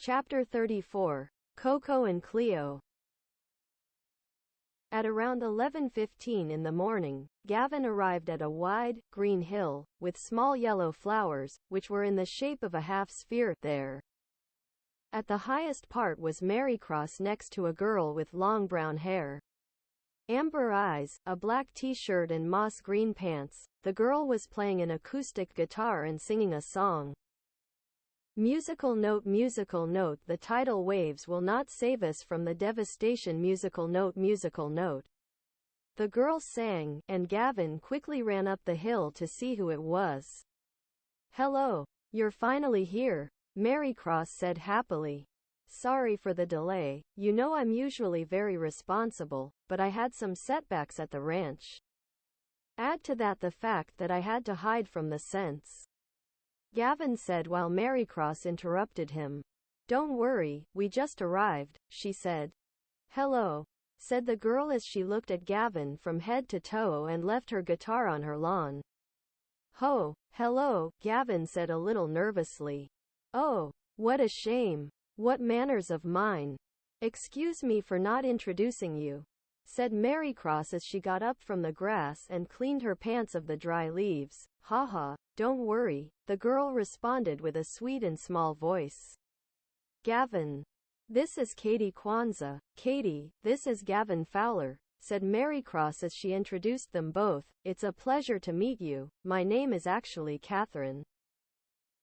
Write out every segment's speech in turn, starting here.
Chapter 34. Coco and Cleo. At around 11:15 in the morning, Gavin arrived at a wide, green hill, with small yellow flowers, which were in the shape of a half-sphere, there. At the highest part was Marycross next to a girl with long brown hair. Amber eyes, a black t-shirt and moss green pants. The girl was playing an acoustic guitar and singing a song. Musical note, the tidal waves will not save us from the devastation. Musical note. The girl sang, and Gavin quickly ran up the hill to see who it was. Hello. You're finally here, Marycross said happily. Sorry for the delay. You know I'm usually very responsible, but I had some setbacks at the ranch. Add to that the fact that I had to hide from the scents, Gavin said while Marycross interrupted him. Don't worry, we just arrived, she said. Hello, said the girl as she looked at Gavin from head to toe and left her guitar on her lawn. Hello, Gavin said a little nervously. Oh, what a shame. What manners of mine. Excuse me for not introducing you, said Marycross as she got up from the grass and cleaned her pants of the dry leaves. Haha, don't worry, the girl responded with a sweet and small voice. Gavin. This is Katie Kwanzaa. Katie, this is Gavin Fowler, said Marycross as she introduced them both. It's a pleasure to meet you. My name is actually Catherine.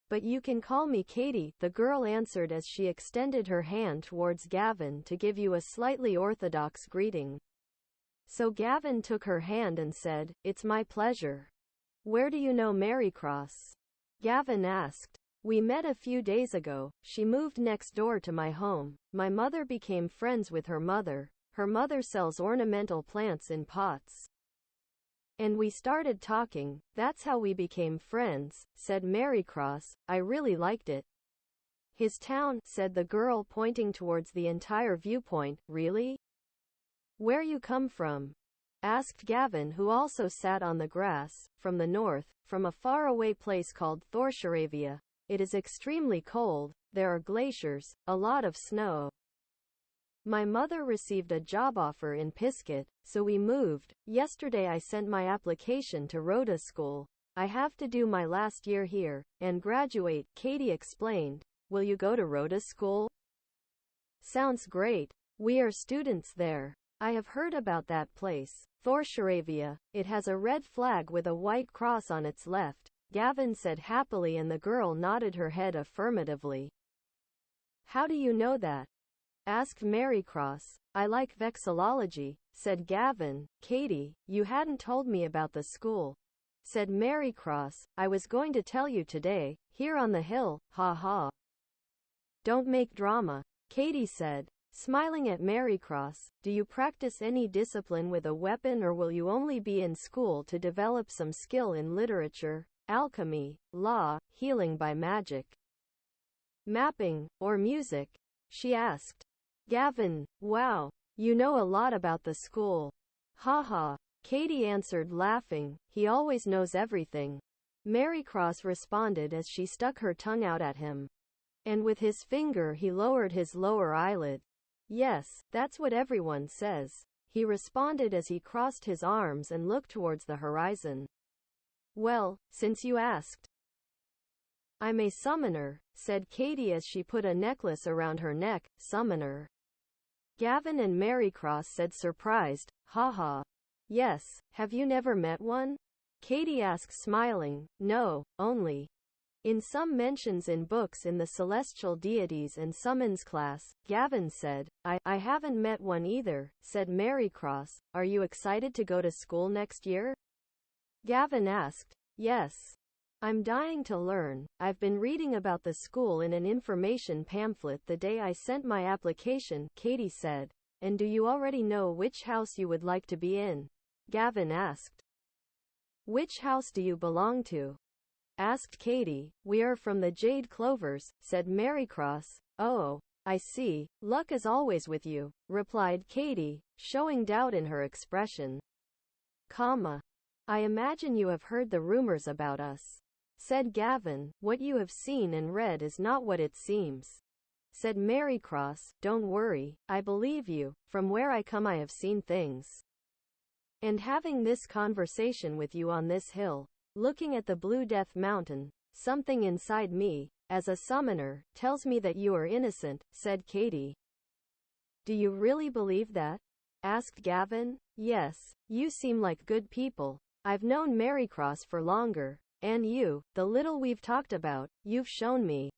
But you can call me Katie, the girl answered as she extended her hand towards Gavin to give you a slightly orthodox greeting. So Gavin took her hand and said, It's my pleasure. Where do you know Marycross? Gavin asked. We met a few days ago. She moved next door to my home. My mother became friends with her mother. Her mother sells ornamental plants in pots. And we started talking. That's how we became friends, said Marycross. I really liked it. His town, said the girl pointing towards the entire viewpoint. Really? Where you come from? Asked Gavin, who also sat on the grass. From the north, from a faraway place called Thorsharavia. It is extremely cold, there are glaciers, a lot of snow. My mother received a job offer in Pizcet, so we moved. Yesterday I sent my application to Rhoda School. I have to do my last year here, and graduate, Katie explained. Will you go to Rhoda School? Sounds great. We are students there. I have heard about that place, Thorsharavia. It has a red flag with a white cross on its left, Gavin said happily, and the girl nodded her head affirmatively. How do you know that? Asked Marycross. I like vexillology, said Gavin. Katie, you hadn't told me about the school, said Marycross. I was going to tell you today, here on the hill, ha ha. Don't make drama, Katie said, smiling at Marycross. Do you practice any discipline with a weapon, or will you only be in school to develop some skill in literature, alchemy, law, healing by magic, mapping, or music? She asked. Gavin, wow, you know a lot about the school. Haha, Katie answered laughing. He always knows everything. Marycross responded as she stuck her tongue out at him. And with his finger he lowered his lower eyelid. Yes, that's what everyone says, he responded as he crossed his arms and looked towards the horizon. Well, since you asked. I'm a summoner, said Katie as she put a necklace around her neck. Summoner? Gavin and Marycross said surprised. Haha. Yes, have you never met one? Katie asked smiling. No, only in some mentions in books in the celestial deities and summons class, Gavin said. I haven't met one either, said Marycross. Are you excited to go to school next year? Gavin asked. Yes. I'm dying to learn. I've been reading about the school in an information pamphlet the day I sent my application, Katie said. And do you already know which house you would like to be in? Gavin asked. Which house do you belong to? Asked Katie. We are from the Jade Clovers, said Marycross. Oh, I see. Luck is always with you, replied Katie, showing doubt in her expression. I imagine you have heard the rumors about us, said Gavin. What you have seen and read is not what it seems. said Mary Cross. Don't worry, I believe you. From where I come I have seen things. And having this conversation with you on this hill, looking at the Blue Death Mountain, something inside me, as a summoner, tells me that you are innocent, said Katie. Do you really believe that? Asked Gavin. Yes, you seem like good people. I've known Mary Cross for longer, and you, the little we've talked about, you've shown me.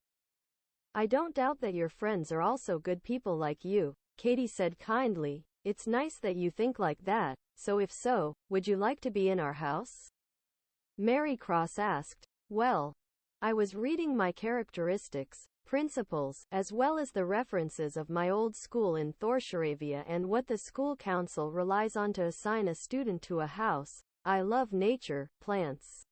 I don't doubt that your friends are also good people like you, Katie said kindly. It's nice that you think like that, so if so, would you like to be in our house? Mary Cross asked. Well, I was reading my characteristics, principles, as well as the references of my old school in Thorsharavia and what the school council relies on to assign a student to a house. I love nature, plants.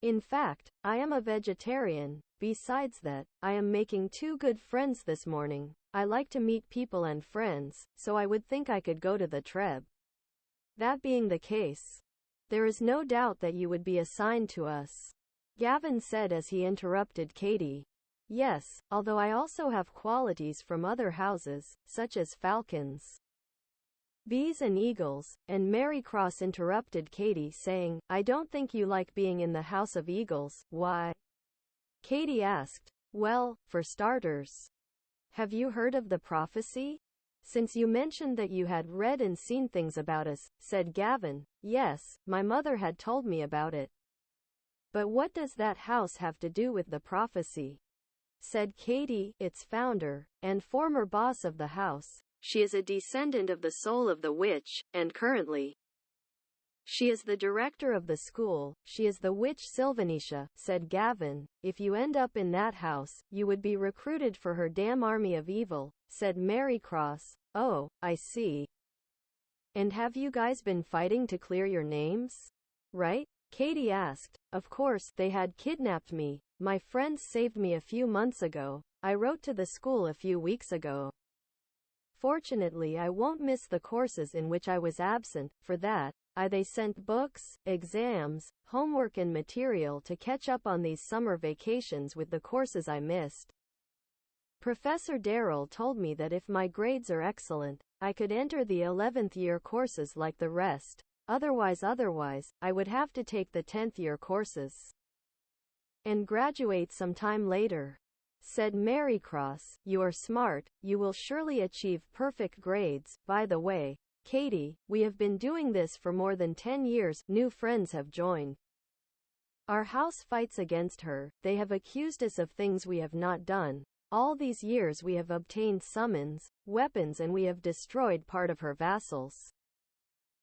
In fact, I am a vegetarian. Besides that, I am making 2 good friends this morning. I like to meet people and friends, so I would think I could go to the Treb. That being the case, there is no doubt that you would be assigned to us, Gavin said as he interrupted Katie. Yes, although I also have qualities from other houses, such as falcons, bees and eagles, and Mary Cross interrupted Katie saying, I don't think you like being in the House of Eagles. Why? Katie asked. Well, for starters, have you heard of the prophecy? Since you mentioned that you had read and seen things about us, said Gavin. Yes, my mother had told me about it. But what does that house have to do with the prophecy? Said Katie. Its founder, and former boss of the house. She is a descendant of the soul of the witch, and currently, she is the director of the school. She is the witch Sylvanisha, said Gavin. If you end up in that house, you would be recruited for her damn army of evil, said Mary Cross. Oh, I see. And have you guys been fighting to clear your names? Right? Katie asked. Of course, they had kidnapped me. My friends saved me a few months ago. I wrote to the school a few weeks ago. Fortunately, I won't miss the courses in which I was absent. For that, they sent books, exams, homework and material to catch up on these summer vacations with the courses I missed. Professor Darrell told me that if my grades are excellent, I could enter the 11th year courses like the rest. Otherwise, I would have to take the 10th year courses and graduate sometime later, said Mary Cross. You are smart. You will surely achieve perfect grades. By the way, Katie, we have been doing this for more than 10 years. New friends have joined. Our house fights against her. They have accused us of things we have not done. All these years we have obtained summons, weapons, and we have destroyed part of her vassals.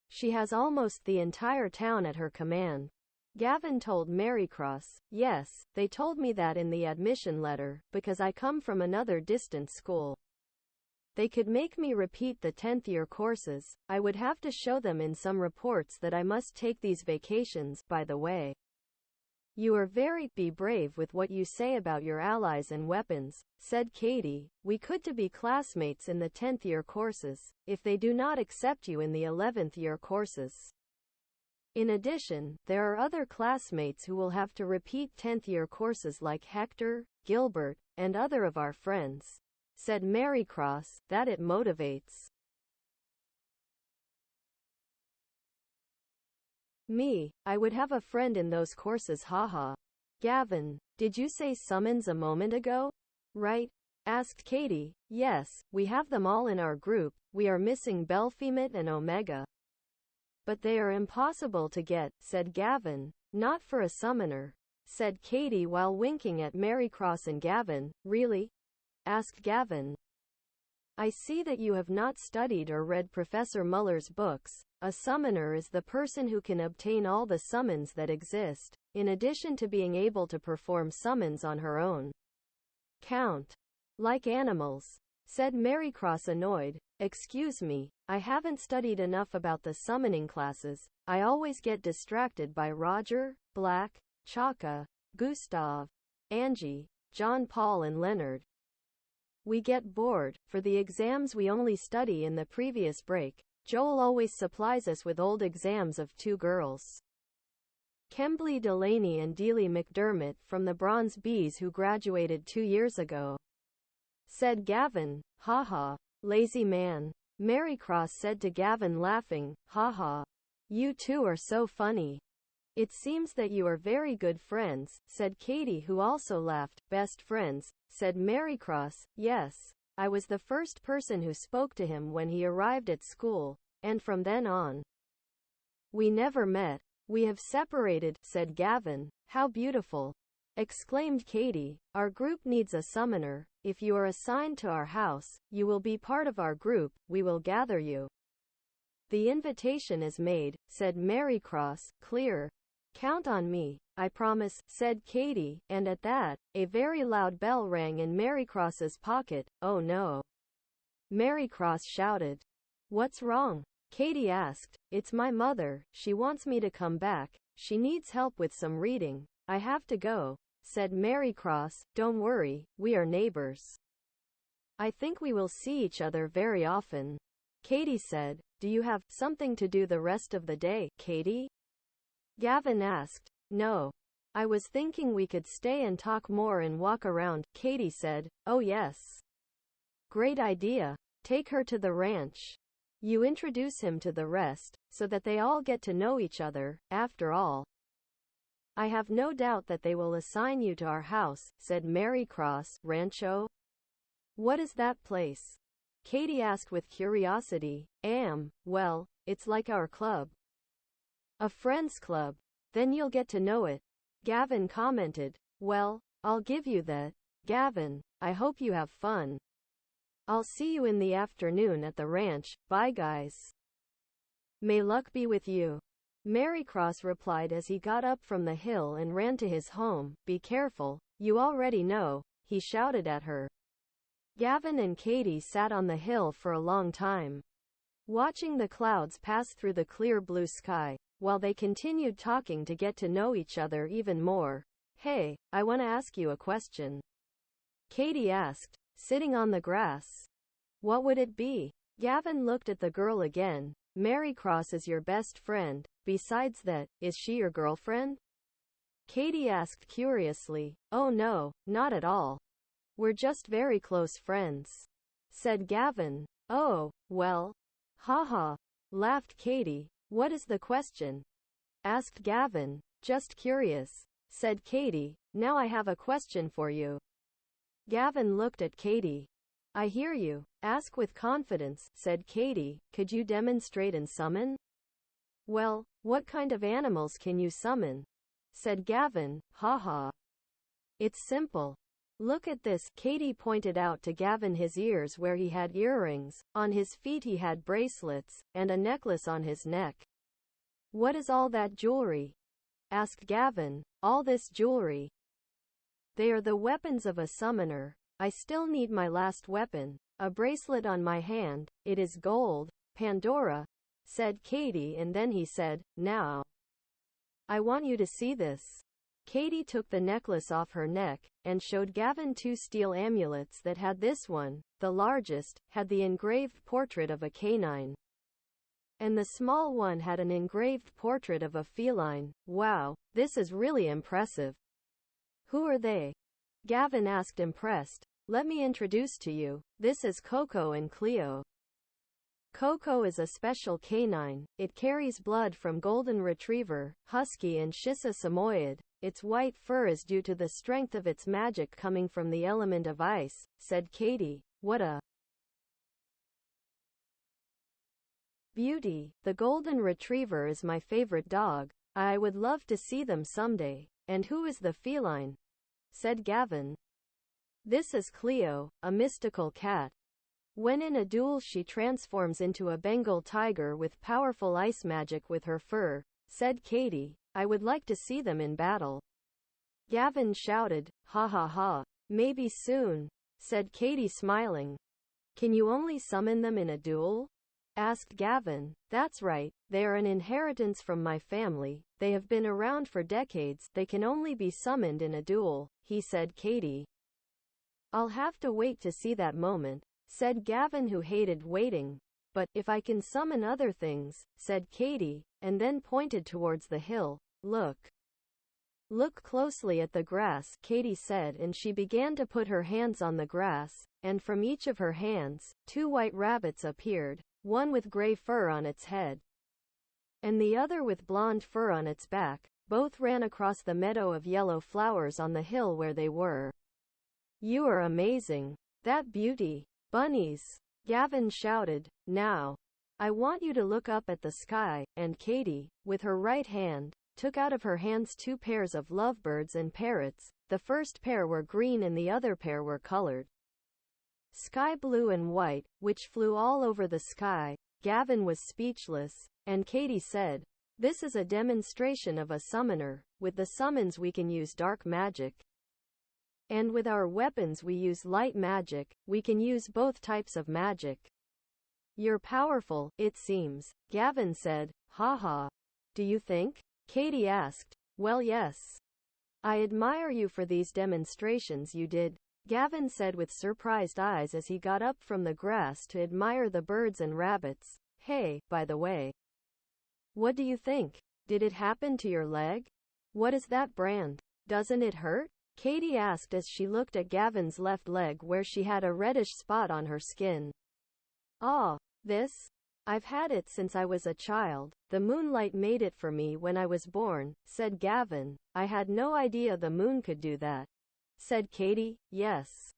She has almost the entire town at her command. Gavin told Mary Cross. Yes, they told me that in the admission letter, because I come from another distant school. They could make me repeat the 10th year courses. I would have to show them in some reports that I must take these vacations. By the way, you are very brave with what you say about your allies and weapons, said Katie. We could to be classmates in the 10th year courses, if they do not accept you in the 11th year courses. In addition, there are other classmates who will have to repeat 10th year courses like Hector, Gilbert, and other of our friends, said Mary Cross. That it motivates me. I would have a friend in those courses, haha. Gavin, did you say summons a moment ago? Right? Asked Katie. Yes, we have them all in our group. We are missing Belphemet and Omega. But they are impossible to get, said Gavin. Not for a summoner, said Katie while winking at Mary Cross and Gavin. Really? Asked Gavin. I see that you have not studied or read Professor Muller's books. A summoner is the person who can obtain all the summons that exist, in addition to being able to perform summons on her own count. Like animals, said Mary Cross annoyed. Excuse me, I haven't studied enough about the summoning classes. I always get distracted by Roger, Black, Chaka, Gustav, Angie, John Paul and Leonard. We get bored. For the exams we only study in the previous break. Joel always supplies us with old exams of 2 girls, Kembly Delaney and Dealey McDermott from the Bronze Bees, who graduated 2 years ago. said Gavin. Ha ha. Lazy man. Mary Cross said to Gavin, laughing. Ha ha. You two are so funny. It seems that you are very good friends, said Katie, who also laughed. Best friends, said Mary Cross. Yes. I was the first person who spoke to him when he arrived at school, and from then on, we never met. We have separated, said Gavin. How beautiful, exclaimed Katie. Our group needs a summoner. If you are assigned to our house, you will be part of our group. We will gather you. The invitation is made, said Mary Cross. Clear. Count on me. I promise, said Katie, and at that, a very loud bell rang in Mary Cross's pocket. Oh no. Mary Cross shouted. What's wrong? Katie asked. It's my mother. She wants me to come back. She needs help with some reading. I have to go, said Mary Cross. Don't worry, we are neighbors. I think we will see each other very often. Katie said. Do you have something to do the rest of the day, Katie? Gavin asked. No. I was thinking we could stay and talk more and walk around, Katie said. Oh yes. Great idea. Take her to the ranch. You introduce him to the rest, so that they all get to know each other. After all, I have no doubt that they will assign you to our house, said Mary Cross. Rancho? What is that place? Katie asked with curiosity. Well, it's like our club. A friends club. Then you'll get to know it. Gavin commented. Well, I'll give you that. Gavin, I hope you have fun. I'll see you in the afternoon at the ranch. Bye guys. May luck be with you. Mary Cross replied as he got up from the hill and ran to his home. Be careful, you already know, he shouted at her. Gavin and Katie sat on the hill for a long time, watching the clouds pass through the clear blue sky, while they continued talking to get to know each other even more. Hey, I want to ask you a question, Katie asked, sitting on the grass. What would it be? Gavin looked at the girl again. Mary Cross is your best friend. Besides that, is she your girlfriend? Katie asked curiously. Oh no, not at all. We're just very close friends, said Gavin. Oh, well. Haha, laughed Katie. What is the question? Asked Gavin. Just curious, said Katie. Now I have a question for you. Gavin looked at Katie. I hear you. Ask with confidence, said Katie. Could you demonstrate and summon? Well, what kind of animals can you summon? Said Gavin. Haha. It's simple. Look at this. Katie pointed out to Gavin his ears where he had earrings, on his feet he had bracelets, and a necklace on his neck. What is all that jewelry? Asked Gavin. All this jewelry. They are the weapons of a summoner. I still need my last weapon, a bracelet on my hand. It is gold. Pandora, said Katie, and then he said, now, I want you to see this. Katie took the necklace off her neck, and showed Gavin two steel amulets that had this one, the largest, had the engraved portrait of a canine, and the small one had an engraved portrait of a feline. Wow, this is really impressive. Who are they? Gavin asked, impressed. Let me introduce to you. This is Coco and Cleo. Coco is a special canine. It carries blood from golden retriever, husky and Shisa Samoyed. Its white fur is due to the strength of its magic coming from the element of ice, said Katie. What a beauty. The golden retriever is my favorite dog. I would love to see them someday. And who is the feline? Said Gavin. This is Cleo, a mystical cat. When in a duel she transforms into a Bengal tiger with powerful ice magic with her fur, said Katie. I would like to see them in battle. Gavin shouted. Ha ha ha. Maybe soon, said Katie, smiling. Can you only summon them in a duel? Asked Gavin. That's right, they are an inheritance from my family. They have been around for decades. They can only be summoned in a duel, he said. Katie. I'll have to wait to see that moment, said Gavin, who hated waiting. But, if I can summon other things, said Katie, and then pointed towards the hill. Look. Look closely at the grass, Katy said, and she began to put her hands on the grass, and from each of her hands, 2 white rabbits appeared, one with gray fur on its head, and the other with blonde fur on its back. Both ran across the meadow of yellow flowers on the hill where they were. You are amazing. That beauty. Bunnies. Gavin shouted. Now, I want you to look up at the sky, and Katy, with her right hand, took out of her hands 2 pairs of lovebirds and parrots. The first pair were green and the other pair were colored sky blue and white, which flew all over the sky. Gavin was speechless, and Katy said, "This is a demonstration of a summoner. With the summons we can use dark magic. And with our weapons we use light magic. We can use both types of magic." "You're powerful, it seems," Gavin said. "Haha. Do you think?" Katy asked. "Well, yes. I admire you for these demonstrations you did," Gavin said with surprised eyes as he got up from the grass to admire the birds and rabbits. "Hey, by the way, what do you think? Did it happen to your leg? What is that brand? Doesn't it hurt?" Katy asked as she looked at Gavin's left leg where she had a reddish spot on her skin. "Ah, this? I've had it since I was a child. The moonlight made it for me when I was born," said Gavin. "I had no idea the moon could do that," said Katy. "Yes.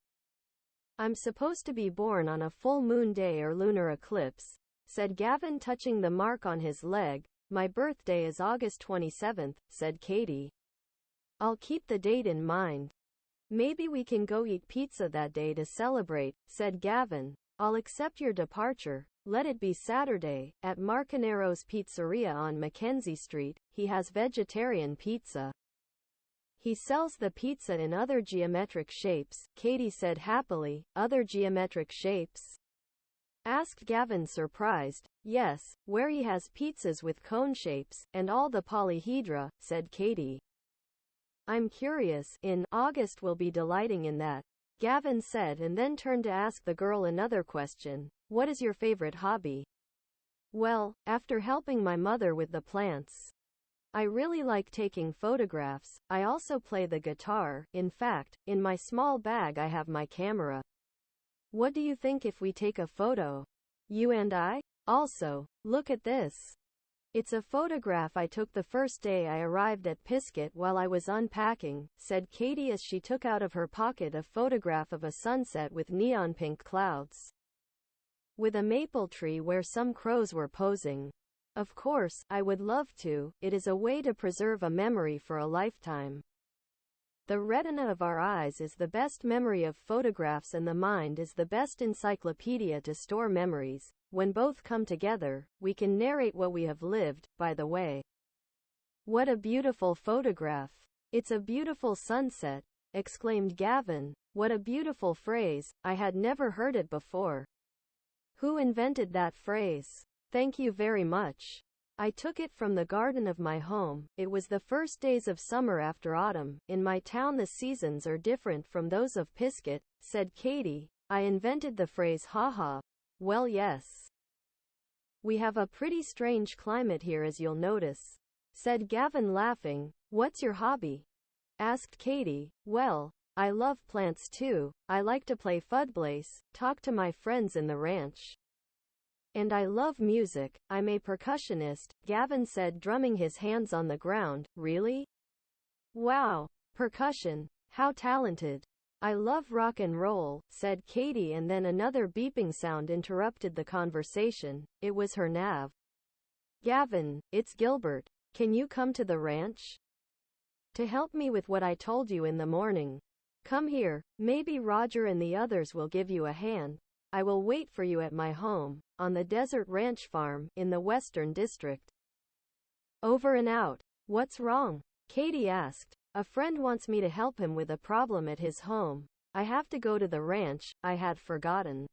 I'm supposed to be born on a full moon day or lunar eclipse," said Gavin, touching the mark on his leg. "My birthday is August 27th, said Katy. "I'll keep the date in mind. Maybe we can go eat pizza that day to celebrate," said Gavin. "I'll accept your departure. Let it be Saturday, at Marcanero's Pizzeria on Mackenzie Street. He has vegetarian pizza. He sells the pizza in other geometric shapes," Katy said happily. "Other geometric shapes?" asked Gavin, surprised. "Yes, where he has pizzas with cone shapes, and all the polyhedra," said Katy. "I'm curious. In August we'll be delighting in that," Gavin said, and then turned to ask the girl another question. "What is your favorite hobby?" "Well, after helping my mother with the plants, I really like taking photographs. I also play the guitar. In fact, in my small bag I have my camera. What do you think if we take a photo? You and I? Also, look at this. It's a photograph I took the first day I arrived at Pizcet while I was unpacking," said Katy as she took out of her pocket a photograph of a sunset with neon pink clouds, with a maple tree where some crows were posing. "Of course, I would love to. It is a way to preserve a memory for a lifetime. The retina of our eyes is the best memory of photographs, and the mind is the best encyclopedia to store memories. When both come together, we can narrate what we have lived." "By the way, what a beautiful photograph. It's a beautiful sunset," exclaimed Gavin. "What a beautiful phrase. I had never heard it before. Who invented that phrase?" "Thank you very much. I took it from the garden of my home. It was the first days of summer after autumn. In my town the seasons are different from those of Pizcet," said Katy. "I invented the phrase, haha." "Well, yes. We have a pretty strange climate here, as you'll notice," said Gavin, laughing. "What's your hobby?" asked Katy. "Well, I love plants too. I like to play football, talk to my friends in the ranch. And I love music. I'm a percussionist," Gavin said, drumming his hands on the ground. "Really? Wow. Percussion. How talented." "I love rock and roll," said Katy, and then another beeping sound interrupted the conversation. It was her nav. "Gavin, it's Gilbert. Can you come to the ranch to help me with what I told you in the morning? Come here. Maybe Roger and the others will give you a hand. I will wait for you at my home, on the Desert Ranch Farm, in the Western District." "Over and out." "What's wrong?" Katy asked. "A friend wants me to help him with a problem at his home. I have to go to the ranch. I had forgotten,"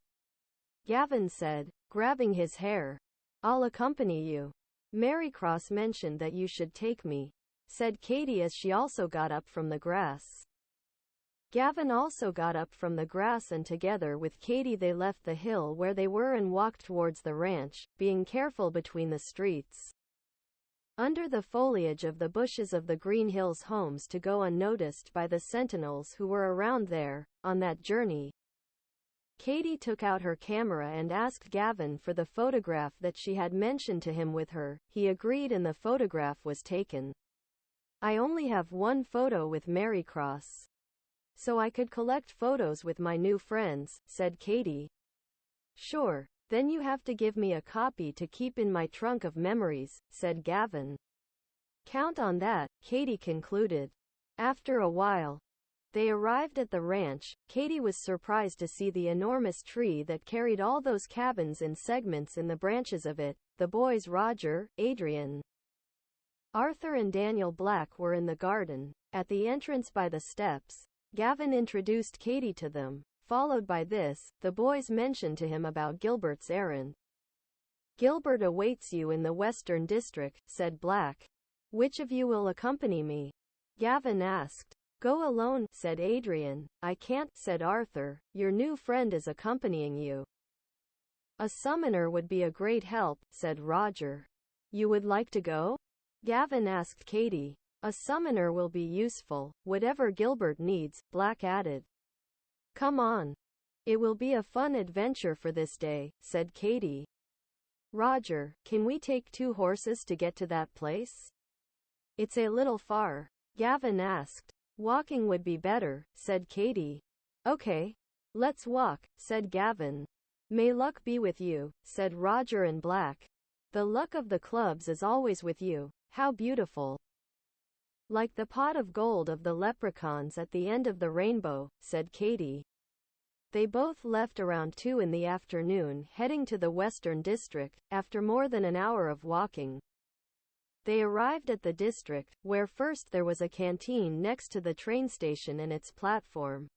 Gavin said, grabbing his hair. "I'll accompany you. Mary Cross mentioned that you should take me," said Katy as she also got up from the grass. Gavin also got up from the grass, and together with Katy they left the hill where they were and walked towards the ranch, being careful between the streets. under the foliage of the bushes of the Green Hills homes to go unnoticed by the sentinels who were around there. On that journey, Katie took out her camera and asked Gavin for the photograph that she had mentioned to him with her. He agreed and the photograph was taken. I only have one photo with Mary Cross, so I could collect photos with my new friends, said Katie. Sure, then you have to give me a copy to keep in my trunk of memories, said Gavin. Count on that, Katie concluded. After a while, they arrived at the ranch. Katie was surprised to see the enormous tree that carried all those cabins in segments in the branches of it. The boys Roger, Adrian, Arthur and Daniel Black were in the garden. At the entrance by the steps, Gavin introduced Katie to them. Followed by this, the boys mentioned to him about Gilbert's errand. Gilbert awaits you in the Western District, said Black. Which of you will accompany me? Gavin asked. Go alone, said Adrian. I can't, said Arthur. Your new friend is accompanying you. A summoner would be a great help, said Roger. You would like to go? Gavin asked Katie. A summoner will be useful, whatever Gilbert needs, Black added. Come on. It will be a fun adventure for this day, said Katie. Roger, can we take 2 horses to get to that place? It's a little far, Gavin asked. Walking would be better, said Katie. Okay. Let's walk, said Gavin. May luck be with you, said Roger and Black. The luck of the clubs is always with you. How beautiful. Like the pot of gold of the leprechauns at the end of the rainbow, said Katie. They both left around 2 in the afternoon, heading to the Western District. After more than an hour of walking, they arrived at the district, where first there was a canteen next to the train station and its platform,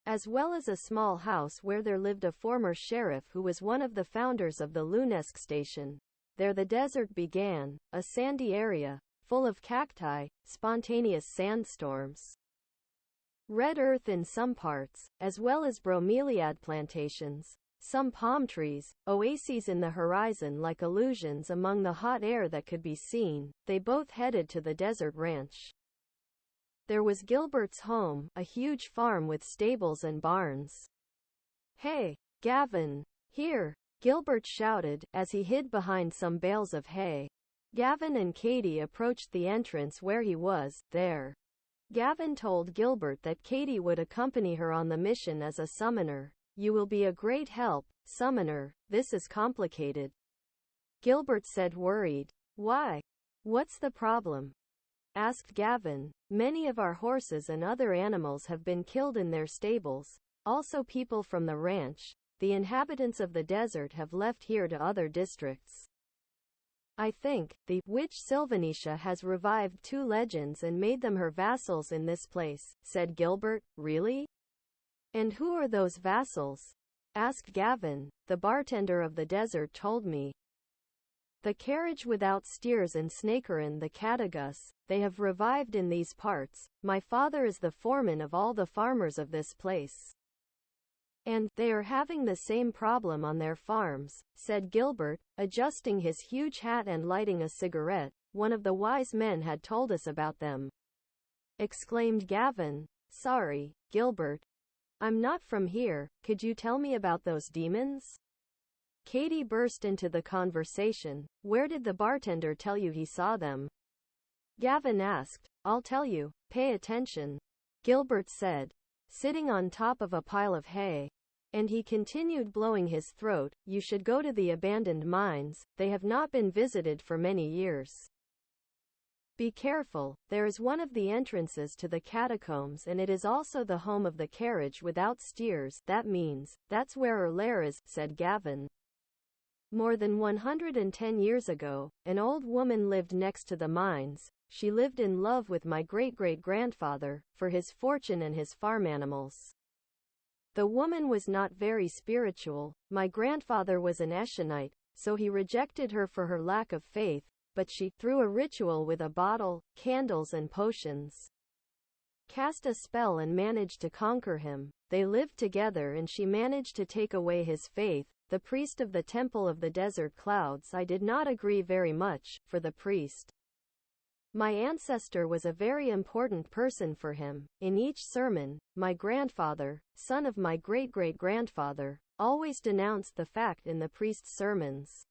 as well as a small house where there lived a former sheriff who was one of the founders of the Lunesk station. There the desert began, a sandy area, full of cacti, spontaneous sandstorms, red earth in some parts, as well as bromeliad plantations, some palm trees, oases in the horizon like illusions among the hot air that could be seen. They both headed to the desert ranch. There was Gilbert's home, a huge farm with stables and barns. Hey, Gavin! Here! Gilbert shouted, as he hid behind some bales of hay. Gavin and Katie approached the entrance where he was. There, Gavin told Gilbert that Katie would accompany her on the mission as a summoner. You will be a great help, summoner. This is complicated, Gilbert said, worried. Why? What's the problem? Asked Gavin. Many of our horses and other animals have been killed in their stables. Also people from the ranch. The inhabitants of the desert have left here to other districts. I think the witch Sylvanetia has revived 2 legends and made them her vassals in this place, said Gilbert. Really? And who are those vassals? Asked Gavin. The bartender of the desert told me. The carriage without steers and Snakerin the Catagus, they have revived in these parts. My father is the foreman of all the farmers of this place. And they are having the same problem on their farms, said Gilbert, adjusting his huge hat and lighting a cigarette. One of the wise men had told us about them. Exclaimed Gavin. Sorry, Gilbert. I'm not from here. Could you tell me about those demons? Katie burst into the conversation. Where did the bartender tell you he saw them? Gavin asked. I'll tell you. Pay attention, Gilbert said, sitting on top of a pile of hay. And he continued, blowing his throat. You should go to the abandoned mines. They have not been visited for many years. Be careful. There is one of the entrances to the catacombs and it is also the home of the carriage without steers. That means, that's where her lair is, said Gavin. More than 110 years ago, an old woman lived next to the mines. She lived in love with my great-great-grandfather, for his fortune and his farm animals. The woman was not very spiritual. My grandfather was an Eshenite, so he rejected her for her lack of faith, but she, through a ritual with a bottle, candles and potions, cast a spell and managed to conquer him. They lived together and she managed to take away his faith. the priest of the temple of the desert clouds. I did not agree very much, for the priest, my ancestor, was a very important person for him. In each sermon, my grandfather, son of my great-great-grandfather, always denounced the fact in the priest's sermons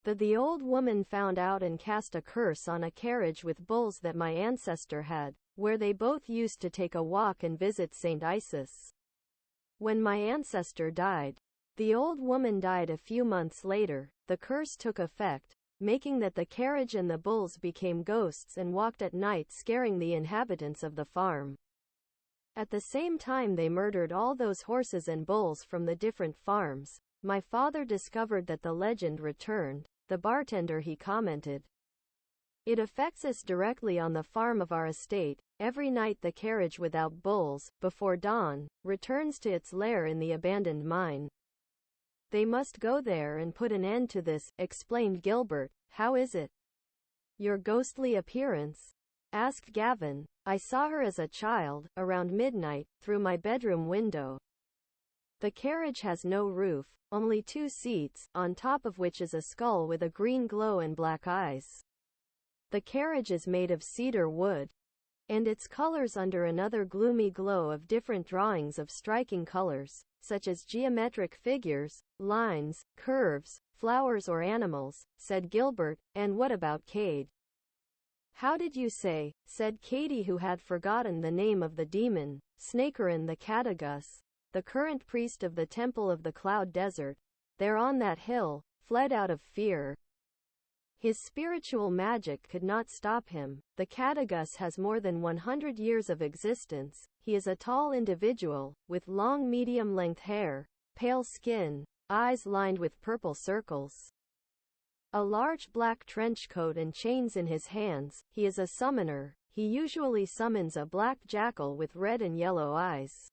that the old woman found out and cast a curse on a carriage with bulls that my ancestor had, where they both used to take a walk and visit Saint Isis. When my ancestor died, the old woman died a few months later. The curse took effect, making that the carriage and the bulls became ghosts and walked at night, scaring the inhabitants of the farm. At the same time they murdered all those horses and bulls from the different farms. My father discovered that the legend returned. The bartender, he commented, "It affects us directly on the farm of our estate. Every night the carriage without bulls, before dawn, returns to its lair in the abandoned mine. They must go there and put an end to this," explained Gilbert. "How is it? Your ghostly appearance?" asked Gavin. "I saw her as a child, around midnight, through my bedroom window. The carriage has no roof, only 2 seats, on top of which is a skull with a green glow and black eyes. The carriage is made of cedar wood, and its colors under another gloomy glow of different drawings of striking colors, such as geometric figures, lines, curves, flowers or animals," said Gilbert. "And what about Cade?" "How did you say?" said Katie, who had forgotten the name of the demon. "Snakerin the Catagus, the current priest of the Temple of the Cloud Desert, there on that hill, fled out of fear. His spiritual magic could not stop him. The Catagus has more than 100 years of existence. He is a tall individual, with long medium-length hair, pale skin, eyes lined with purple circles, a large black trench coat and chains in his hands. He is a summoner. He usually summons a black jackal with red and yellow eyes."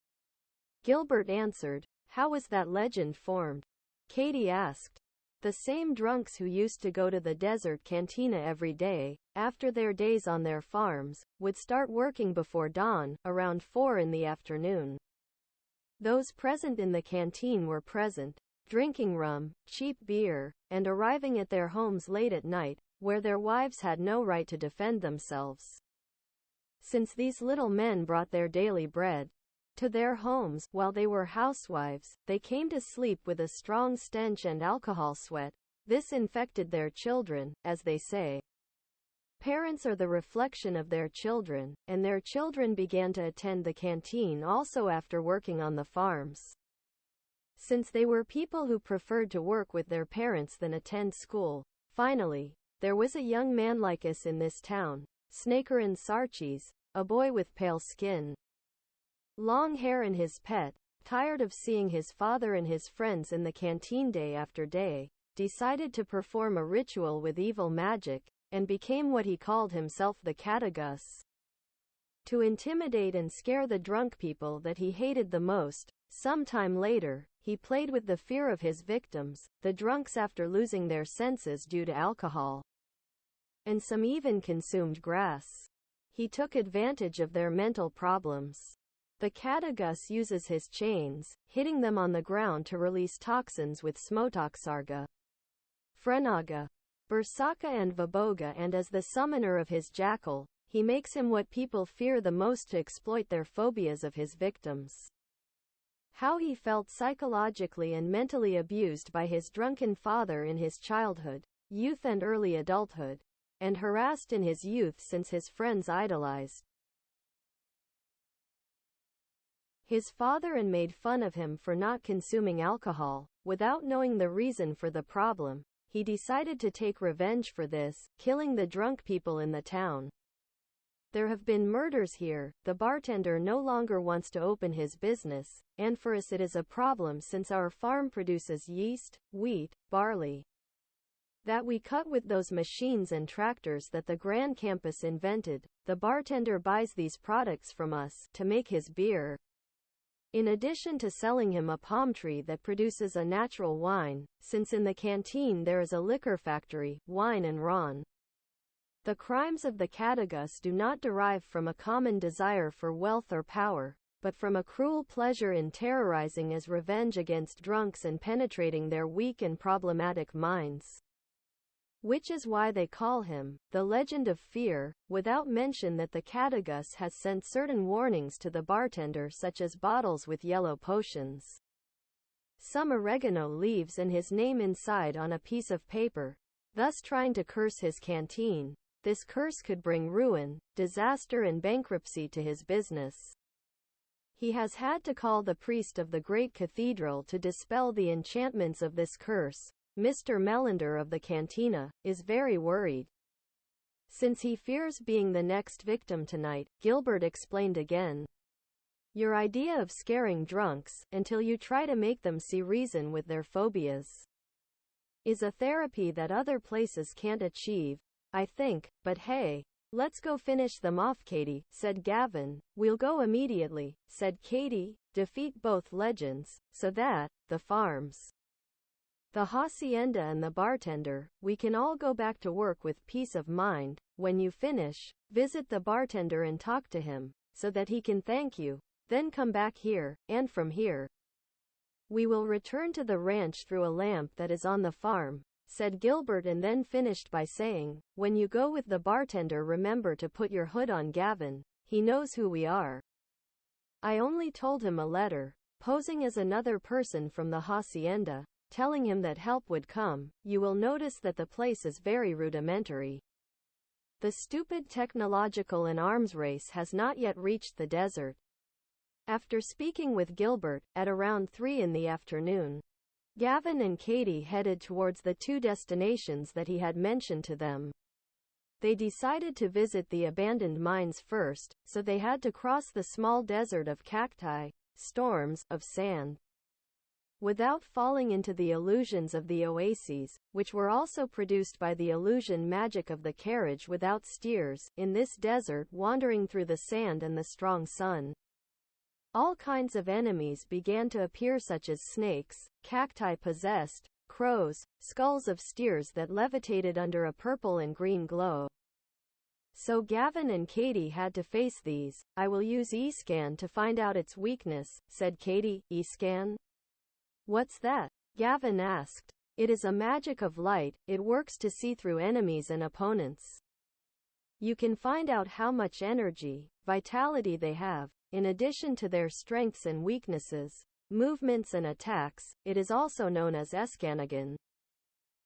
Gilbert answered. "How was that legend formed?" Katie asked. "The same drunks who used to go to the desert cantina every day, after their days on their farms, would start working before dawn, around 4 in the afternoon. Those present in the canteen were present, drinking rum, cheap beer, and arriving at their homes late at night, where their wives had no right to defend themselves. Since these little men brought their daily bread to their homes, while they were housewives, they came to sleep with a strong stench and alcohol sweat. This infected their children, as they say. Parents are the reflection of their children, and their children began to attend the canteen also after working on the farms. Since they were people who preferred to work with their parents than attend school. Finally, there was a young man like us in this town, Snakerin Sarchis, a boy with pale skin, long hair, and his pet, tired of seeing his father and his friends in the canteen day after day, decided to perform a ritual with evil magic, and became what he called himself the Catagus, to intimidate and scare the drunk people that he hated the most. Some time later, he played with the fear of his victims, the drunks, after losing their senses due to alcohol, and some even consumed grass. He took advantage of their mental problems. The Catagus uses his chains, hitting them on the ground, to release toxins with Smotoxarga, Frenaga, Bursaka and Vaboga, and as the summoner of his jackal, he makes him what people fear the most to exploit their phobias of his victims. How he felt psychologically and mentally abused by his drunken father in his childhood, youth and early adulthood, and harassed in his youth since his friends idolized his father and made fun of him for not consuming alcohol. Without knowing the reason for the problem, he decided to take revenge for this, killing the drunk people in the town. There have been murders here. The bartender no longer wants to open his business, and for us it is a problem since our farm produces yeast, wheat, barley, that we cut with those machines and tractors that the Grand Campus invented. The bartender buys these products from us to make his beer, in addition to selling him a palm tree that produces a natural wine, since in the canteen there is a liquor factory, wine and ron. The crimes of the Catagus do not derive from a common desire for wealth or power, but but from a cruel pleasure in terrorizing as revenge against drunks and penetrating their weak and problematic minds. Which is why they call him the Legend of Fear, without mention that the Catagus has sent certain warnings to the bartender, such as bottles with yellow potions, some oregano leaves, and his name inside on a piece of paper, thus trying to curse his canteen. This curse could bring ruin, disaster, and bankruptcy to his business. He has had to call the priest of the great cathedral to dispel the enchantments of this curse. Mr. Melander of the cantina is very worried, since he fears being the next victim tonight. Gilbert explained again. Your idea of scaring drunks, until you try to make them see reason with their phobias, is a therapy that other places can't achieve, I think, but hey, let's go finish them off, Katie, said Gavin. We'll go immediately, said Katie. Defeat both legends, so that, the farms, the hacienda and the bartender, we can all go back to work with peace of mind. When you finish, visit the bartender and talk to him, so that he can thank you. Then come back here, and from here, we will return to the ranch through a lamp that is on the farm, said Gilbert, and then finished by saying, when you go with the bartender, remember to put your hood on Gavin. He knows who we are. I only told him a letter, posing as another person from the hacienda, telling him that help would come. You will notice that the place is very rudimentary. The stupid technological and arms race has not yet reached the desert. After speaking with Gilbert, at around 3 in the afternoon, Gavin and Katie headed towards the 2 destinations that he had mentioned to them. They decided to visit the abandoned mines first, so they had to cross the small desert of cacti, storms of sand, without falling into the illusions of the oases, which were also produced by the illusion magic of the carriage without steers. In this desert, wandering through the sand and the strong sun, all kinds of enemies began to appear, such as snakes, cacti possessed, crows, skulls of steers that levitated under a purple and green glow. So Gavin and Katie had to face these. I will use E-scan to find out its weakness, said Katie. E-scan? What's that? Gavin asked. It is a magic of light. It works to see through enemies and opponents. You can find out how much energy, vitality they have, in addition to their strengths and weaknesses, movements and attacks. It is also known as Escanagan.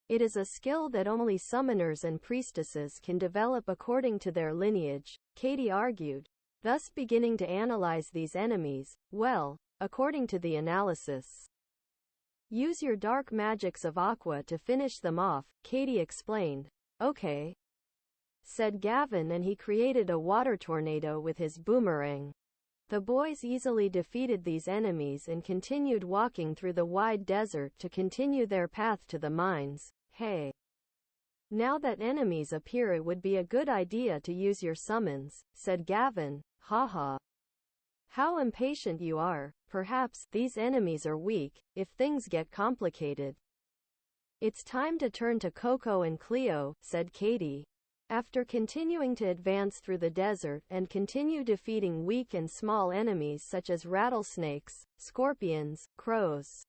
It is a skill that only summoners and priestesses can develop according to their lineage, Katie argued, thus beginning to analyze these enemies. Well, according to the analysis, use your dark magics of aqua to finish them off, Katie explained. Okay, said Gavin, and he created a water tornado with his boomerang. The boys easily defeated these enemies and continued walking through the wide desert to continue their path to the mines. Hey, now that enemies appear, it would be a good idea to use your summons, said Gavin. Haha. How impatient you are. Perhaps these enemies are weak if things get complicated. It's time to turn to Coco and Cleo, said Katie. After continuing to advance through the desert and continue defeating weak and small enemies such as rattlesnakes, scorpions, crows,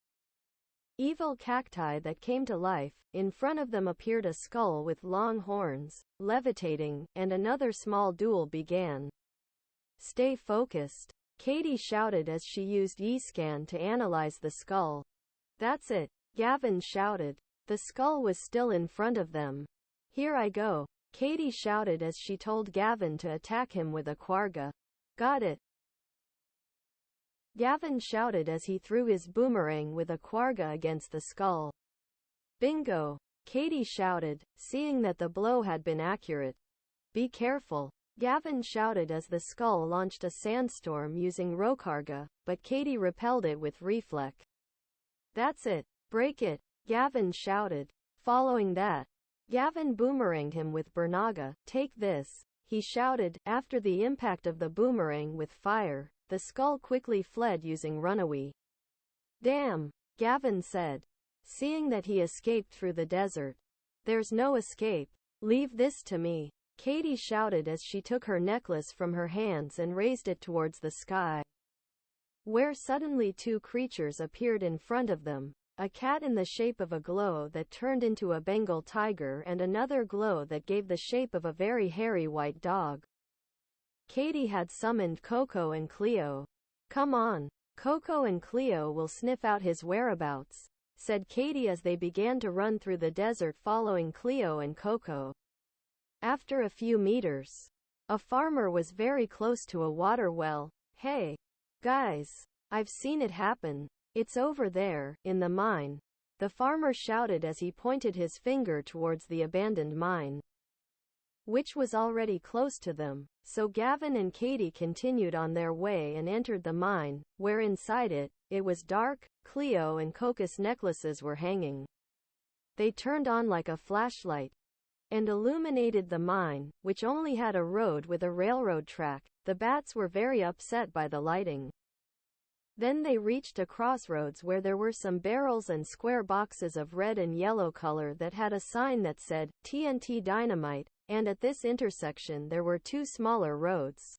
evil cacti that came to life, in front of them appeared a skull with long horns, levitating, and another small duel began. Stay focused, Katie shouted as she used E-scan to analyze the skull. That's it, Gavin shouted. The skull was still in front of them. Here I go, Katie shouted as she told Gavin to attack him with a quagga. Got it, Gavin shouted as he threw his boomerang with a quagga against the skull. Bingo, Katie shouted, seeing that the blow had been accurate. Be careful, Gavin shouted as the skull launched a sandstorm using Rokarga, but Katie repelled it with reflex. That's it, break it, Gavin shouted. Following that, Gavin boomeranged him with Bernaga. Take this, he shouted. After the impact of the boomerang with fire, the skull quickly fled using runaway. Damn, Gavin said, seeing that he escaped through the desert. There's no escape. Leave this to me, Katie shouted as she took her necklace from her hands and raised it towards the sky. where suddenly two creatures appeared in front of them. A cat in the shape of a glow that turned into a Bengal tiger and another glow that gave the shape of a very hairy white dog. Katie had summoned Coco and Cleo. "Come on. Coco and Cleo will sniff out his whereabouts," said Katie as they began to run through the desert following Cleo and Coco. After a few meters, a farmer was very close to a water well. "Hey, guys, I've seen it happen. It's over there, in the mine," the farmer shouted as he pointed his finger towards the abandoned mine, which was already close to them. So Gavin and Katie continued on their way and entered the mine, where inside it was dark. Cleo and Coco's necklaces were hanging. They turned on like a flashlight and illuminated the mine, which only had a road with a railroad track. The bats were very upset by the lighting. Then they reached a crossroads where there were some barrels and square boxes of red and yellow color that had a sign that said TNT Dynamite, and at this intersection there were two smaller roads.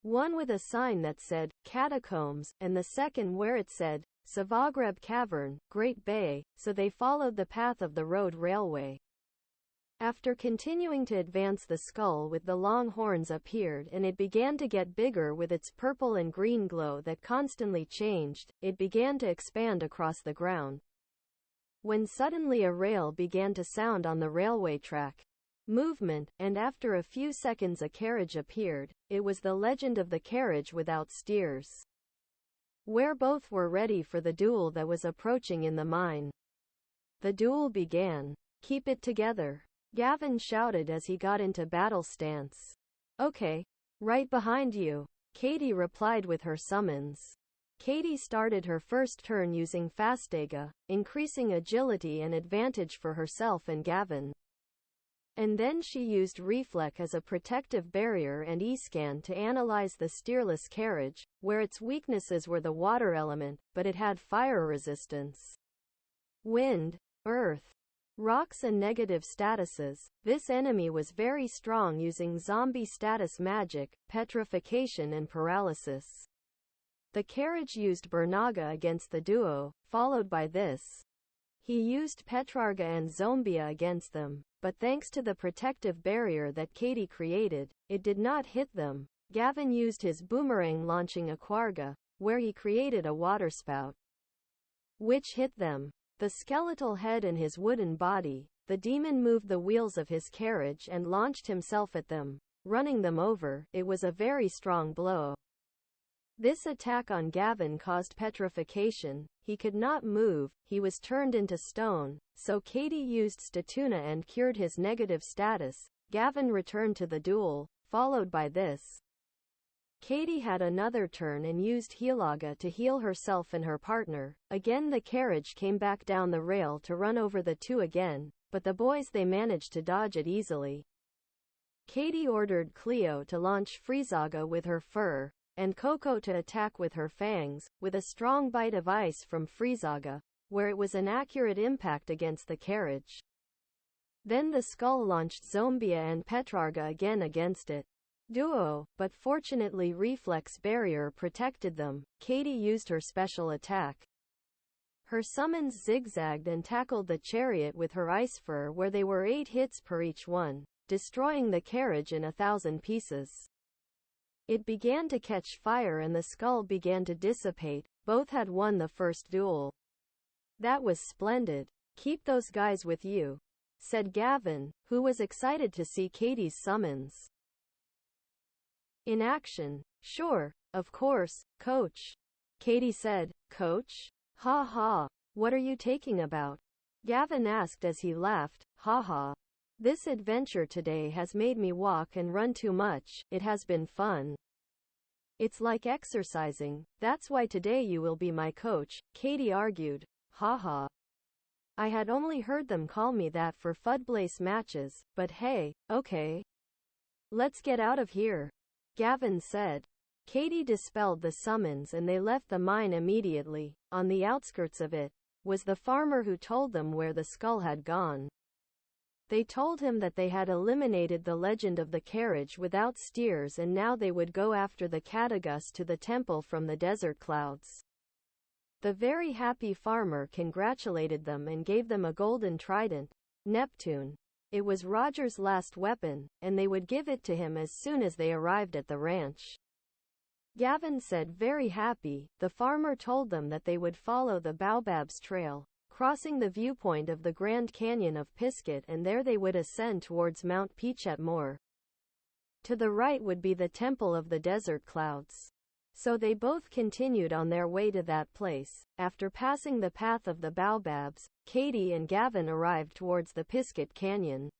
One with a sign that said Catacombs, and the second where it said Savagreb Cavern, Great Bay, so they followed the path of the road railway. After continuing to advance, the skull with the long horns appeared, and it began to get bigger with its purple and green glow that constantly changed. It began to expand across the ground, when suddenly a rail began to sound on the railway track. Movement, and after a few seconds a carriage appeared. It was the legend of the carriage without steers, where both were ready for the duel that was approaching in the mine. The duel began. "Keep it together," Gavin shouted as he got into battle stance. "Okay. Right behind you," Katie replied with her summons. Katie started her first turn using Fastega, increasing agility and advantage for herself and Gavin. And then she used Reflect as a protective barrier and E-Scan to analyze the steerless carriage, where its weaknesses were the water element, but it had fire resistance, wind, earth, rocks and negative statuses. This enemy was very strong, using zombie status magic, petrification and paralysis. The carriage used Bernaga against the duo, followed by this. He used Petrarga and Zombia against them, but thanks to the protective barrier that Katie created, it did not hit them. Gavin used his boomerang launching Aquarga, where he created a waterspout, which hit them. The skeletal head and his wooden body. The demon moved the wheels of his carriage and launched himself at them, running them over. It was a very strong blow. This attack on Gavin caused petrification. He could not move, he was turned into stone, so Katie used Statuna and cured his negative status. Gavin returned to the duel, followed by this. Katie had another turn and used Healaga to heal herself and her partner. Again the carriage came back down the rail to run over the two again, but the boys, they managed to dodge it easily. Katie ordered Cleo to launch Frizaga with her fur, and Coco to attack with her fangs, with a strong bite of ice from Frizaga, where it was an accurate impact against the carriage. Then the skull launched Zombia and Petrarga again against it. Duo, but fortunately Reflex barrier protected them. Katie used her special attack. Her summons zigzagged and tackled the chariot with her ice fur, where they were 8 hits per each one, destroying the carriage in 1,000 pieces. It began to catch fire and the skull began to dissipate. Both had won the first duel. "That was splendid. Keep those guys with you," said Gavin, who was excited to see Katie's summons in action. "Sure, of course, coach," Katie said. "Coach? Ha ha. What are you taking about?" Gavin asked as he laughed. "Ha ha. This adventure today has made me walk and run too much. It has been fun. It's like exercising. That's why today you will be my coach," Katie argued. "Ha ha. I had only heard them call me that for Fudblaze matches, but hey, okay. Let's get out of here," Gavin said. Katie dispelled the summons and they left the mine immediately. On the outskirts of it was the farmer who told them where the skull had gone. They told him that they had eliminated the legend of the carriage without steers, and now they would go after the catagus to the temple from the desert clouds. The very happy farmer congratulated them and gave them a golden trident, Neptune. It was Roger's last weapon, and they would give it to him as soon as they arrived at the ranch. Gavin said, very happy. The farmer told them that they would follow the Baobab's trail, crossing the viewpoint of the Grand Canyon of Pizcet, and there they would ascend towards Mount Pizcetomen. To the right would be the Temple of the Desert Clouds. So they both continued on their way to that place. After passing the path of the Baobabs, Katie and Gavin arrived towards the Pizcet Canyon.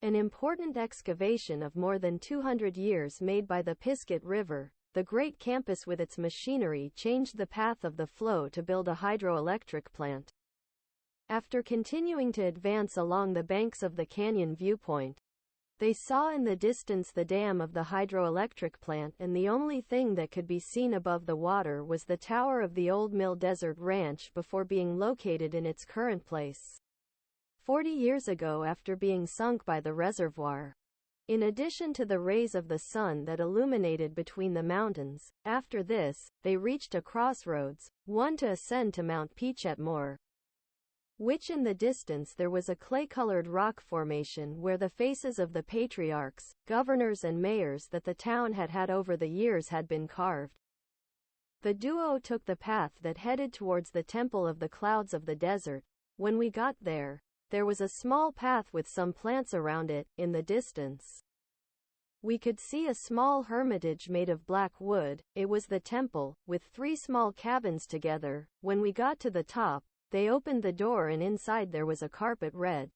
An important excavation of more than 200 years made by the Pizcet River, the great campus with its machinery changed the path of the flow to build a hydroelectric plant. After continuing to advance along the banks of the canyon viewpoint, they saw in the distance the dam of the hydroelectric plant, and the only thing that could be seen above the water was the tower of the old Mill Desert Ranch before being located in its current place 40 years ago after being sunk by the reservoir. In addition to the rays of the sun that illuminated between the mountains, after this, they reached a crossroads, one to ascend to Mount Pizcetomen, which in the distance there was a clay-colored rock formation where the faces of the patriarchs, governors and mayors that the town had had over the years had been carved. The duo took the path that headed towards the Temple of the Clouds of the Desert. When we got there, there was a small path with some plants around it. In the distance, we could see a small hermitage made of black wood. It was the temple, with 3 small cabins together. When we got to the top, they opened the door, and inside there was a carpet red,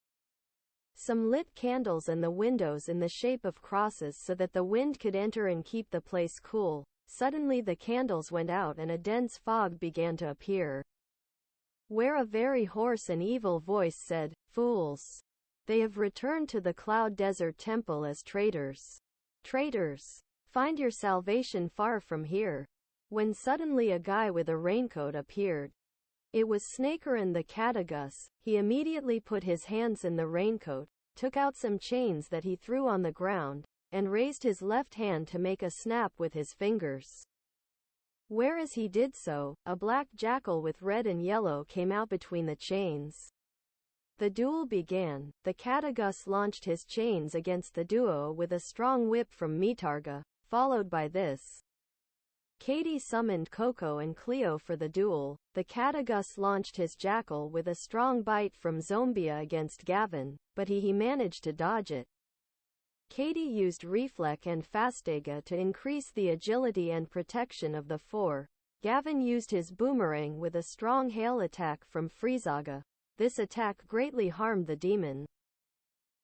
some lit candles, and the windows in the shape of crosses so that the wind could enter and keep the place cool. Suddenly the candles went out and a dense fog began to appear, where a very hoarse and evil voice said, "Fools! They have returned to the Cloud Desert Temple as traitors. Traitors! Find your salvation far from here." When suddenly a guy with a raincoat appeared. It was Snakerin the catagus. He immediately put his hands in the raincoat, took out some chains that he threw on the ground, and raised his left hand to make a snap with his fingers. Whereas he did so, a black jackal with red and yellow came out between the chains. The duel began. The catagus launched his chains against the duo with a strong whip from Mitarga. Followed by this, Katie summoned Coco and Cleo for the duel. The catagus launched his jackal with a strong bite from Zombia against Gavin, but he managed to dodge it. Katie used Reflect and Fastega to increase the agility and protection of the four. Gavin used his boomerang with a strong hail attack from Frizaga. This attack greatly harmed the demon.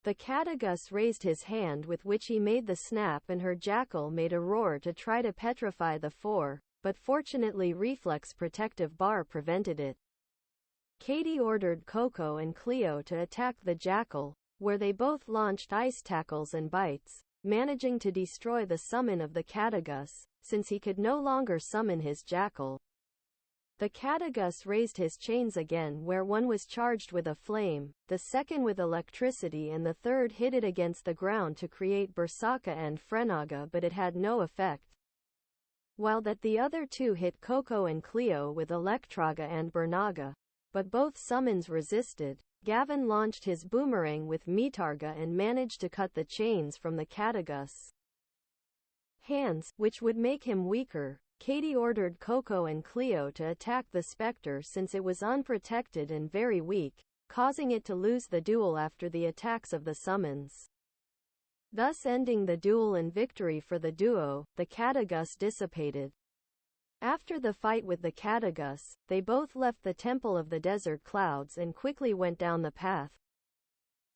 The catagus raised his hand with which he made the snap, and her jackal made a roar to try to petrify the four, but fortunately Reflex protective bar prevented it. Katie ordered Coco and Cleo to attack the jackal, where they both launched ice tackles and bites, managing to destroy the summon of the catagus, since he could no longer summon his jackal. The catagus raised his chains again, where one was charged with a flame, the second with electricity, and the third hit it against the ground to create Bersaka and Frenaga, but it had no effect. While that the other two hit Coco and Cleo with Electraga and Bernaga, but both summons resisted. Gavin launched his boomerang with Mitarga and managed to cut the chains from the catagus hands, which would make him weaker. Katie ordered Coco and Cleo to attack the specter since it was unprotected and very weak, causing it to lose the duel after the attacks of the summons, thus ending the duel and victory for the duo. The catagus dissipated. After the fight with the catagus, they both left the Temple of the Desert Clouds and quickly went down the path.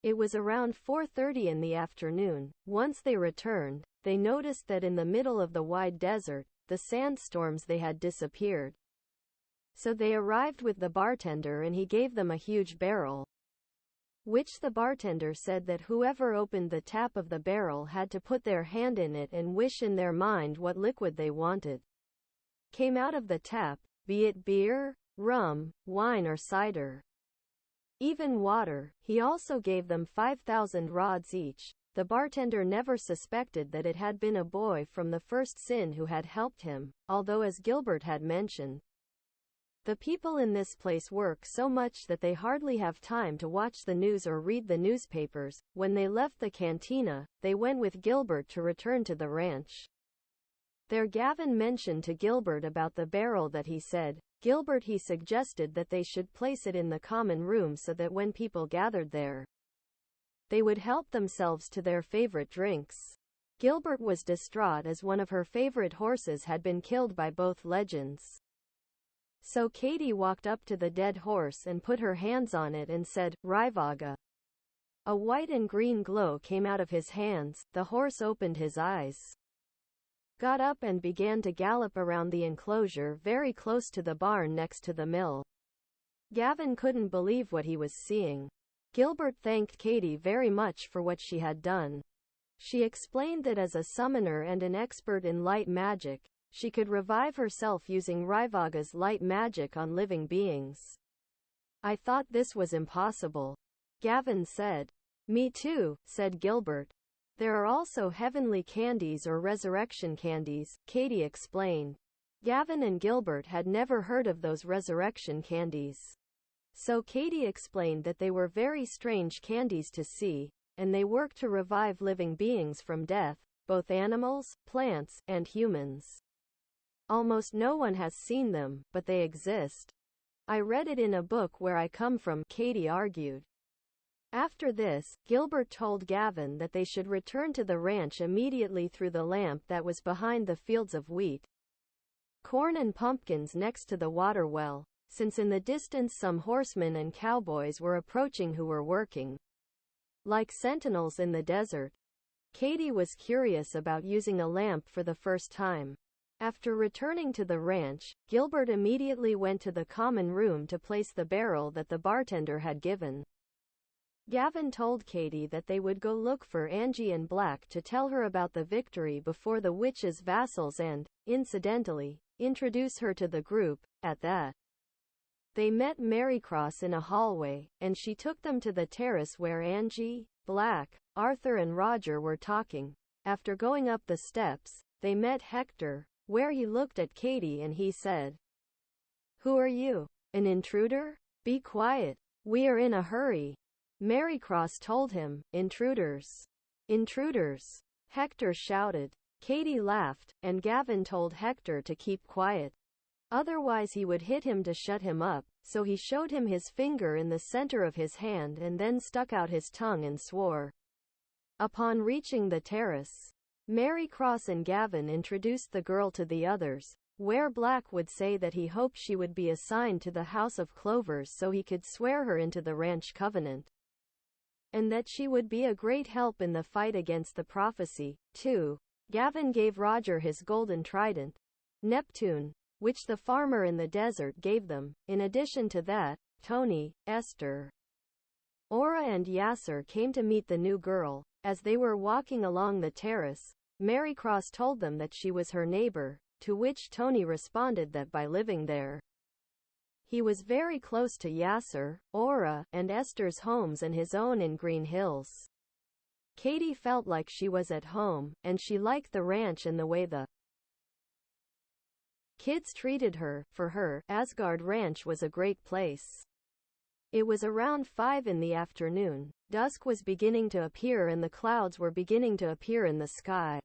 It was around 4:30 in the afternoon. Once they returned, they noticed that in the middle of the wide desert, the sandstorms they had disappeared. So they arrived with the bartender and he gave them a huge barrel, which the bartender said that whoever opened the tap of the barrel had to put their hand in it and wish in their mind what liquid they wanted came out of the tap, be it beer, rum, wine or cider. even water. He also gave them 5,000 rods each. The bartender never suspected that it had been a boy from the first sin who had helped him, although as Gilbert had mentioned, the people in this place work so much that they hardly have time to watch the news or read the newspapers. When they left the cantina, they went with Gilbert to return to the ranch. There Gavin mentioned to Gilbert about the barrel that he said. He suggested that they should place it in the common room so that when people gathered there, they would help themselves to their favorite drinks. Gilbert was distraught as one of her favorite horses had been killed by both legends. So Katie walked up to the dead horse and put her hands on it and said, "Rivaga." A white and green glow came out of his hands. The horse opened his eyes, got up and began to gallop around the enclosure very close to the barn next to the mill. Gavin couldn't believe what he was seeing. Gilbert thanked Katie very much for what she had done. She explained that as a summoner and an expert in light magic, she could revive herself using Rivaga's light magic on living beings. "I thought this was impossible," Gavin said. "Me too," said Gilbert. "There are also heavenly candies or resurrection candies," Katie explained. Gavin and Gilbert had never heard of those resurrection candies. So Katie explained that they were very strange candies to see, and they work to revive living beings from death, both animals, plants, and humans. Almost no one has seen them, but they exist. "I read it in a book where I come from," Katie argued. After this, Gilbert told Gavin that they should return to the ranch immediately through the lamp that was behind the fields of wheat, corn and pumpkins next to the water well, since in the distance some horsemen and cowboys were approaching who were working like sentinels in the desert. Katie was curious about using a lamp for the first time. After returning to the ranch, Gilbert immediately went to the common room to place the barrel that the bartender had given. Gavin told Katie that they would go look for Angie and Black to tell her about the victory before the witch's vassals and, incidentally, introduce her to the group. At that, they met Marycross in a hallway, and she took them to the terrace where Angie, Black, Arthur and Roger were talking. After going up the steps, they met Hector, where he looked at Katie and he said, "Who are you? An intruder? Be quiet. We are in a hurry." Marycross told him, "Intruders. Intruders," Hector shouted. Katie laughed, and Gavin told Hector to keep quiet. Otherwise he would hit him to shut him up, so he showed him his finger in the center of his hand and then stuck out his tongue and swore. Upon reaching the terrace, Marycross and Gavin introduced the girl to the others, where Black would say that he hoped she would be assigned to the House of Clovers so he could swear her into the ranch covenant, and that she would be a great help in the fight against the prophecy, too. Gavin gave Roger his golden trident, Neptune, which the farmer in the desert gave them. In addition to that, Tony, Esther, Ora and Yasser came to meet the new girl. As they were walking along the terrace, Marycross told them that she was her neighbor, to which Tony responded that by living there, he was very close to Yasser, Ora, and Esther's homes and his own in Green Hills. Katie felt like she was at home, and she liked the ranch and the way the kids treated her. For her, Asgard Ranch was a great place. It was around 5 in the afternoon. Dusk was beginning to appear and the clouds were beginning to appear in the sky.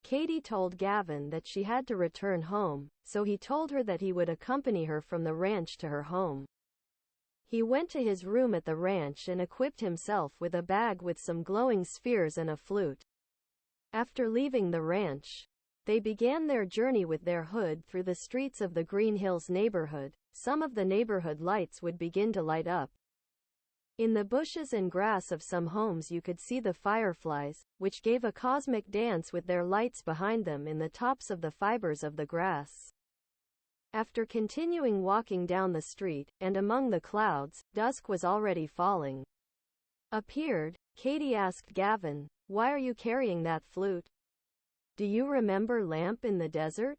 Katie told Gavin that she had to return home, so he told her that he would accompany her from the ranch to her home. He went to his room at the ranch and equipped himself with a bag with some glowing spheres and a flute. After leaving the ranch, they began their journey with their hood through the streets of the Green Hills neighborhood. Some of the neighborhood lights would begin to light up. In the bushes and grass of some homes you could see the fireflies, which gave a cosmic dance with their lights behind them in the tops of the fibers of the grass. After continuing walking down the street, and among the clouds, dusk was already falling. Appeared, Katie asked Gavin, "Why are you carrying that flute? Do you remember Lamp in the desert?"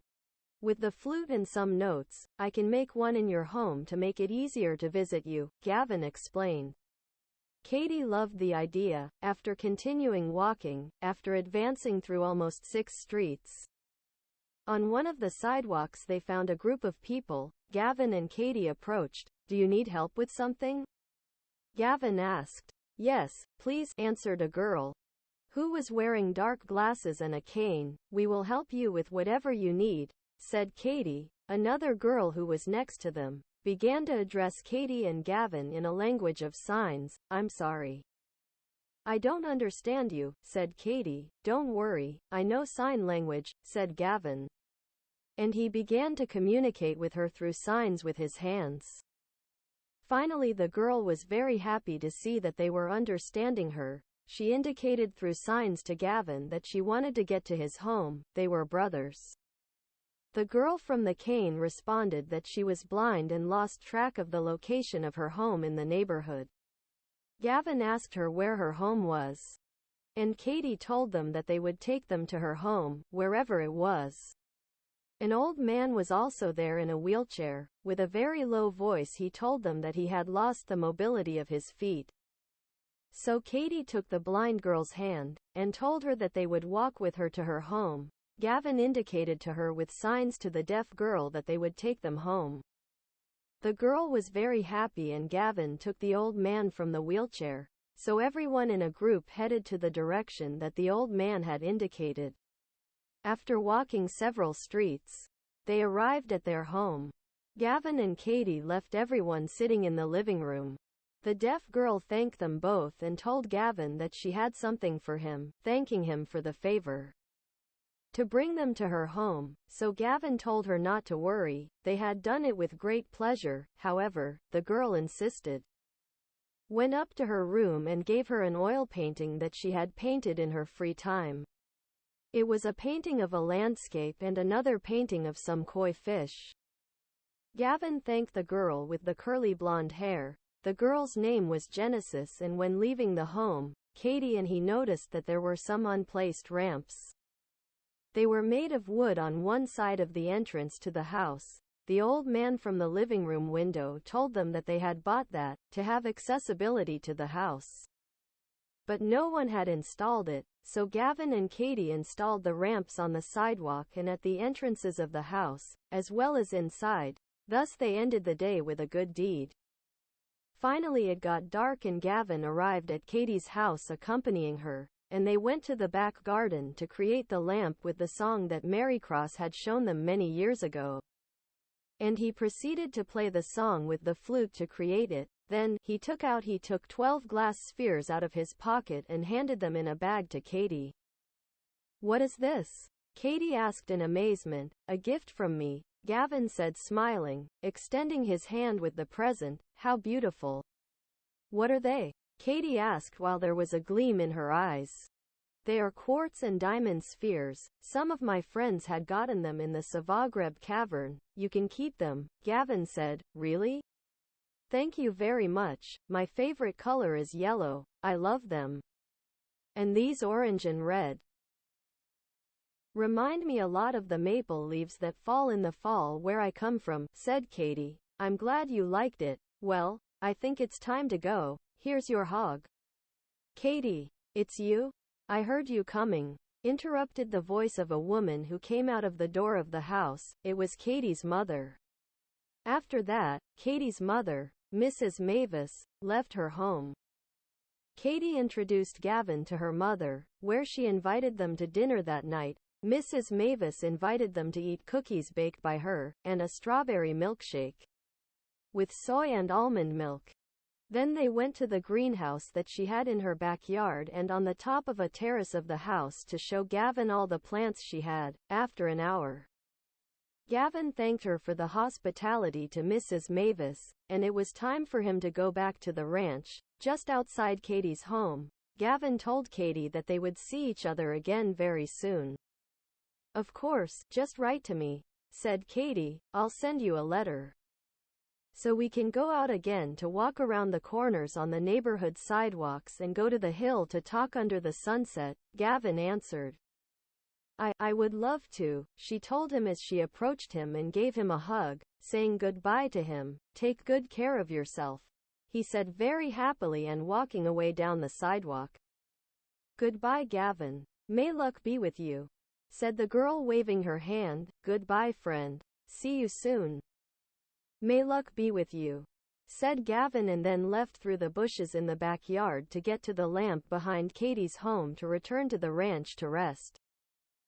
With the flute and some notes, I can make one in your home to make it easier to visit you, Gavin explained. Katie loved the idea. After continuing walking, after advancing through almost 6 streets, on one of the sidewalks they found a group of people. Gavin and Katie approached. Do you need help with something? Gavin asked. Yes, please, answered a girl, who was wearing dark glasses and a cane. We will help you with whatever you need, said Katie. Another girl who was next to them began to address Katie and Gavin in a language of signs. I'm sorry, I don't understand you, said Katie. Don't worry, I know sign language, said Gavin. And he began to communicate with her through signs with his hands. Finally, the girl was very happy to see that they were understanding her. She indicated through signs to Gavin that she wanted to get to his home. They were brothers. The girl from the cane responded that she was blind and lost track of the location of her home in the neighborhood. Gavin asked her where her home was, and Katie told them that they would take them to her home, wherever it was. An old man was also there in a wheelchair. With a very low voice he told them that he had lost the mobility of his feet. So Katie took the blind girl's hand, and told her that they would walk with her to her home. Gavin indicated to her with signs to the deaf girl that they would take them home. The girl was very happy and Gavin took the old man from the wheelchair. So everyone in a group headed to the direction that the old man had indicated. After walking several streets, they arrived at their home. Gavin and Katie left everyone sitting in the living room. The deaf girl thanked them both and told Gavin that she had something for him, thanking him for the favor to bring them to her home. So Gavin told her not to worry, they had done it with great pleasure. However, the girl insisted. Went up to her room and gave her an oil painting that she had painted in her free time. It was a painting of a landscape and another painting of some koi fish. Gavin thanked the girl with the curly blonde hair. The girl's name was Genesis, and when leaving the home, Katie and he noticed that there were some unplaced ramps. They were made of wood on one side of the entrance to the house. The old man from the living room window told them that they had bought that to have accessibility to the house. But no one had installed it, so Gavin and Katie installed the ramps on the sidewalk and at the entrances of the house, as well as inside. Thus they ended the day with a good deed. Finally it got dark and Gavin arrived at Katie's house accompanying her, and they went to the back garden to create the lamp with the song that Marycross had shown them many years ago. And he proceeded to play the song with the flute to create it. Then, he took 12 glass spheres out of his pocket and handed them in a bag to Katie. What is this? Katie asked in amazement. A gift from me, Gavin said smiling, extending his hand with the present. How beautiful. What are they? Katie asked while there was a gleam in her eyes. They are quartz and diamond spheres. Some of my friends had gotten them in the Savagreb cavern. You can keep them, Gavin said. Really? Thank you very much. My favorite color is yellow. I love them. And these orange and red remind me a lot of the maple leaves that fall in the fall where I come from, said Katie. I'm glad you liked it. Well, I think it's time to go. Here's your hog. Katie, it's you? I heard you coming, interrupted the voice of a woman who came out of the door of the house. It was Katie's mother. After that, Katie's mother, Mrs. Mavis, left her home. Katie introduced Gavin to her mother, where she invited them to dinner that night. Mrs. Mavis invited them to eat cookies baked by her, and a strawberry milkshake with soy and almond milk. Then they went to the greenhouse that she had in her backyard and on the top of a terrace of the house to show Gavin all the plants she had. After an hour, Gavin thanked her for the hospitality to Mrs. Mavis, and it was time for him to go back to the ranch. Just outside Katie's home, Gavin told Katie that they would see each other again very soon. Of course, just write to me, said Katie. I'll send you a letter, so we can go out again to walk around the corners on the neighborhood sidewalks and go to the hill to talk under the sunset, Gavin answered. I would love to, she told him as she approached him and gave him a hug, saying goodbye to him. Take good care of yourself, he said very happily and walking away down the sidewalk. Goodbye, Gavin. May luck be with you, said the girl waving her hand. Goodbye, friend. See you soon. May luck be with you, said Gavin and then left through the bushes in the backyard to get to the lamp behind Katie's home to return to the ranch to rest.